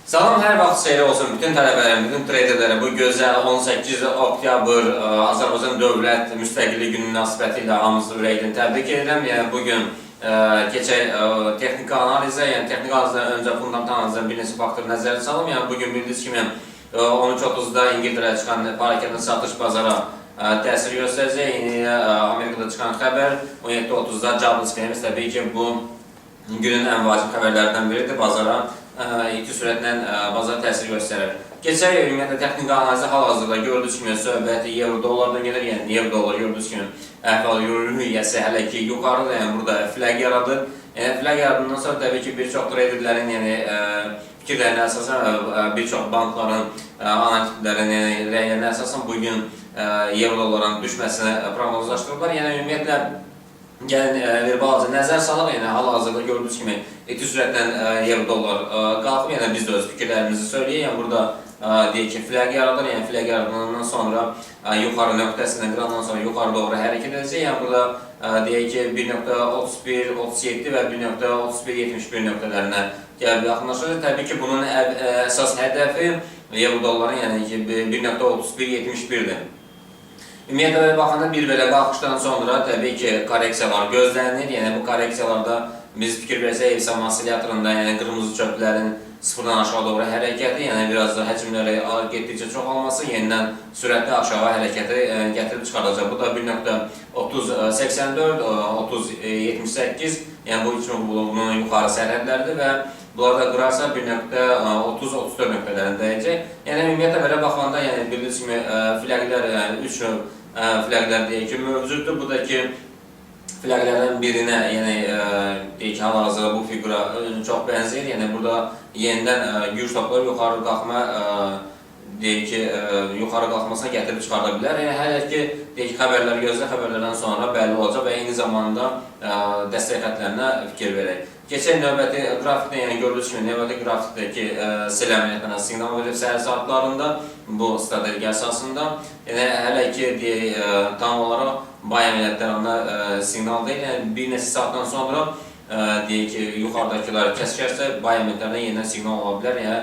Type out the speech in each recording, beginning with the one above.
Salam, hər vaxt xeyir olsun bütün tələbələrim, bütün traderlərə bu gözəl 18 oktyabr Azərbaycan Dövlət Müstəqillik Günü münasibətilə hamınızı ürəkdən təbrik edirəm. Yəni bugün keçək texniki analizə, yəni texniki analizdən öncə fundamental analizdən bir neçə faktor nəzərə salım. Yəni bugün bildiyiniz kimi 13:30-da İngiltərədə çıxan hareketli satış bazara təsir göstərəcək. Yeni Amerikada çıxan xəbər 17:30-da Jobs Claims təbii ki bu günün ən vacib xəbərlərindən biridir. Bazara iti sürətlə bazara təsir göstərir. Keçək ümumiyyətlə texniki analizə hal-hazırda gördüyünüz kimi söhbət euro-dollardan gedir. Yəni euro-dollar gördüyünüz kimi əhval-euro hüviyyəsi hələ ki yuxarıdır. Yəni burada flag yaradır. Yəni flag yaradıqdan sonra təbii ki bir çox traderlərin fikirlərinə əsasən bir çox bankların analitiklərin rəylərinə əsasən bugün euro-dolların düşməsini proqnozlaşdırırlar. Yəni ümumiyyətlə gəlin bir balaca nəzər salaq, yəni hal-hazırda gördüyünüz kimi iti sürətlə euro-dollar qalxıb, yəni biz də öz fikirlərimizi söyləyək. Yəni burada deyək ki, flag yaradır, yəni flag yaradılandan sonra yuxarı nöqtəsindən qırandan sonra yuxarı doğru hərəkət edəcək. Yəni burada deyək ki 1.31-37 və 1.31-71 nöqtələrinə gəlib yaxınlaşacaq. Təbii ki bunun əsas hədəfi euro-dolların yəni ki 1.31-71-dir. Ümumiyyətlə baxanda bir belə qalxışdan sonra təbii ki korreksiyalar gözlənilir. Yəni bu korreksiyalarda biz fikir versək Evsam ossilyatorunda yəni qırmızı çöplərin sıfırdan aşağı doğru hərəkəti, yəni biraz da həcmləri getdikcə çoxalması yenidən sürətli aşağı hərəkəti gətirib çıxardacaq. Bu da 1.3084, 3078, yəni bu üçün bunun yuxarı sərhədləridir və bunlar da qırarsa 1.30-34 nöqtələrindəyəcək. Yəni ümumiyyətlə belə baxanda yəni bildiyiniz kimi fləqlər, yəni 3 növ fləqlər deyək ki mövcuddur. Bu da ki fləqlərdən birinə, yəni deyək ki hal-hazırda bu fiqura çox bənzəyir. Yəni burada yenidən güc toplar yuxarı qalxma deyək ki yuxarı qalxmasına gətirib çıxarda bilər. Yəni hələ ki deyək ki xəbərlər gözlə, xəbərlərdən sonra bəlli olacaq və eyni zamanda dəstək xətlərinə fikir verək. Keçək növbəti qrafikdə, yəni gördüyünüz kimi növbəti qrafikdəki sell əməliyyatına siqnal verir səhər saatlarında bu strategiya əsasında. Yəni hələ ki deyək tam olaraq bay əməliyyatlarında siqnal deyil. Yəni bir neçə saatdan sonra deyək ki yuxarıdakılar kəsərsə bay əməliyyatlarına yenidən siqnal ola bilər. Yəni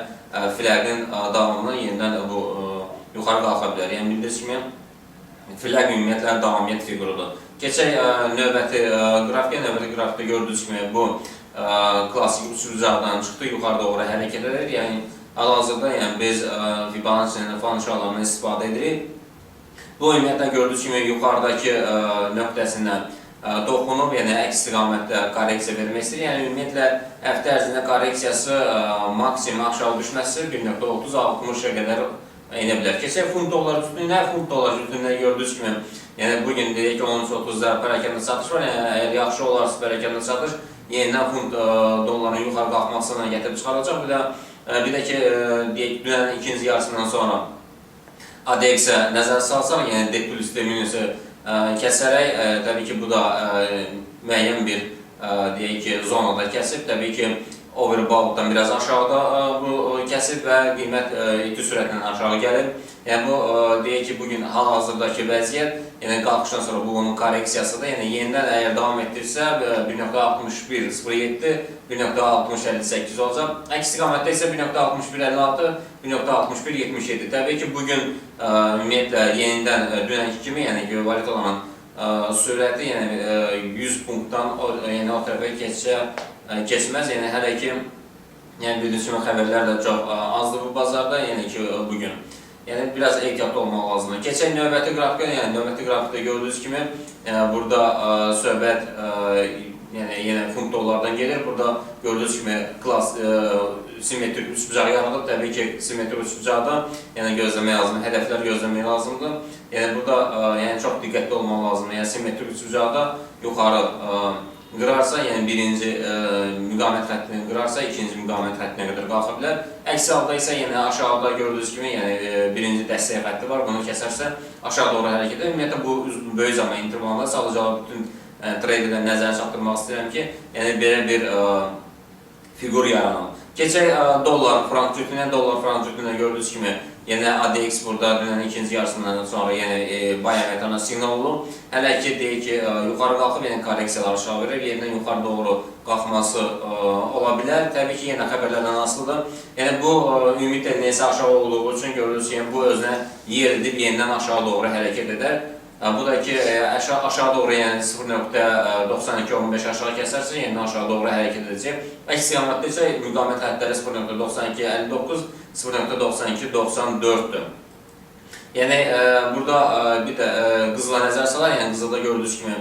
fləqin davamına yenidən bu yuxarı qalxa bilər. Yəni bildiyiniz kimi fləq ümumiyyətlə davamiyyət figurudur. Keçək növbəti qrafikə. Növbəti qrafikdə gördüyünüz kimi bu klassik usulcaqdan çıxdı, yuxarı doğru hərəkət edir. Yəni hal-hazırda yəni biz Fibonacci falan şallarından istifadə edirik. Bu ümumiyyətlə gördüyünüz kimi yuxarıdakı nöqtəsindən toxunub, yəni əks istiqamətdə korreksiya vermək istəyir. Yəni ümumiyyətlə həftə ərzində korreksiyası maksimum aşağı düşməsi 1.30-60-a qədər enə bilər. Keçək funt dollar cütlüyünə. Funt dollar cütlüyündə gördüyünüz kimi yəni bugün deyək ki 13:30-da pərakəndə satış var. Yəni əgər yaxşı olarsa pərakəndə satış yenidən funt dolların yuxarı qalxmasına gətirib çıxaracaq. Bir də ki deyək dünənin ikinci yarısından sonra ADX-ə nəzər salsaq, yəni D plus D minusu kəsərək, təbii ki bu da müəyyən bir deyək ki zonada kəsib. Təbii ki overbought-dan biraz aşağıda bu kəsib və qiymət iti sürətlə aşağı gəlib. Yəni bu deyək ki bugün hal-hazırdakı vəziyyət, yəni qalxışdan sonra bu onun korreksiyasıdır. Yəni yenidən əgər davam etdirsə 1.6107, 1.6058 olacaq. Əks istiqamətdə isə 1.6156, 1.6177. Təbii ki bugün ümumiyyətlə yenidən dünənki kimi, yəni ki valutaların sürəti yəni 100 punktdan yəni o tərəfə keçməz. Yəni hələ ki yəni bildiyiniz kimi xəbərlər də çox azdır bu bazarda, yəni ki bugün. Yəni biraz ehtiyatlı olmaq lazımdır. Keçək növbəti qrafikə. Yəni növbəti qrafikdə gördüyünüz kimi burada söhbət yəni yenə funt dollardan gelir. Burada gördüyünüz kimi simmetrik üçbucaq yaradıb. Təbii ki simmetrik üçbucaqda yəni gözləmək lazımdır, hədəflər gözləmək lazımdır. Yəni burada yəni çox diqqətli olmaq lazımdır. Yəni simmetrik üçbucaqda yuxarı qırarsa, yəni birinci müqavimət xəttini qırarsa, ikinci müqavimət xəttinə qədər qalxa bilər. Əks halda isə yəni aşağıda gördüyünüz kimi yəni birinci dəstək xətti var. Bunu kəsərsə aşağı doğru hərəkət edir. Ümumiyyətlə bu böyük zaman intervalında sadəcə bütün traderlərə nəzərə çatdırmaq istəyirəm ki, yəni belə bir fiqur yaranıb. Keçək dollar, frank cütlüyündən, frank cütlüyündən gördüyünüz kimi yenə ADX burada dünənin ikinci yarısından sonra yenə bay əməkdana siqnal olub. Hələ ki deyək ki, yuxarı qalxıb yenə korreksiyalar aşağı verir, yerindən yuxarı doğru qalxması ola bilər. Təbii ki, yenə xəbərlərdən asılıdır. Yəni bu ümid neysə aşağı olduğu üçün görürüz ki, bu özünə yer edib yenidən aşağı doğru hərəkət edər. Bu da ki, aşağı doğru yəni 0.92-15 aşağı kəsərsə, yenidən aşağı doğru hərəkət edəcək. Əks istiqamətdə isə müqavimət hədləri 0.92-59, 0.92-94-dür. Yəni, burada bir də qızıla nəzər salar, yəni qızılda gördüyünüz kimi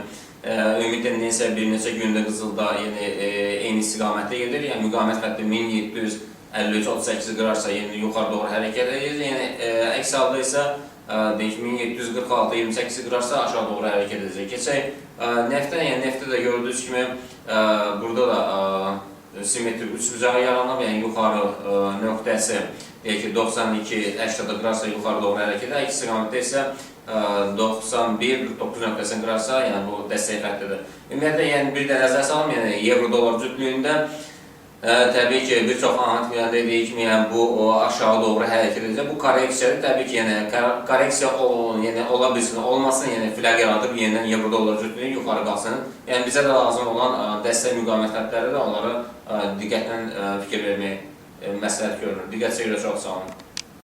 ümidlə neysə bir neçə gündə qızılda eyni istiqamətdə gedir. Yəni, müqavimət xətti 1753-38 qırarsa, yəni yuxarı doğru hərəkət edir. Yəni, əks halda isə 1746-28 qırarsa aşağı doğru hərəkət edəcək. Keçək neftə, yəni neftdə də gördüyünüz kimi burada da simmetrik üçbucağı yaranıb, yəni yuxarı nöqtəsi deyək ki 92-80 qırarsa yuxarı doğru hərəkət edir, əks istiqamətdə isə 91-49 nöqtəsini qırarsa, yəni bu dəstək xəttidir. Ümumiyyətlə, yəni bir də nəzər salım, yəni euro-dolar cütlüyündə təbii ki, bir çox analitiklərdə dediyi kimi, yəni bu aşağı doğru hərəkət edəcək. Bu korreksiyadır. Təbii ki, yəni korreksiya ola bilsin, olmasın, yəni fləq yaradıb yenidən euro-dolar cütlüyü yuxarı qalsın. Yəni bizə də lazım olan dəstək müqavimət xəttləri də onları diqqətlə fikir vermək məsləhət görünür. Diqqət çəkirə çox sağ olun.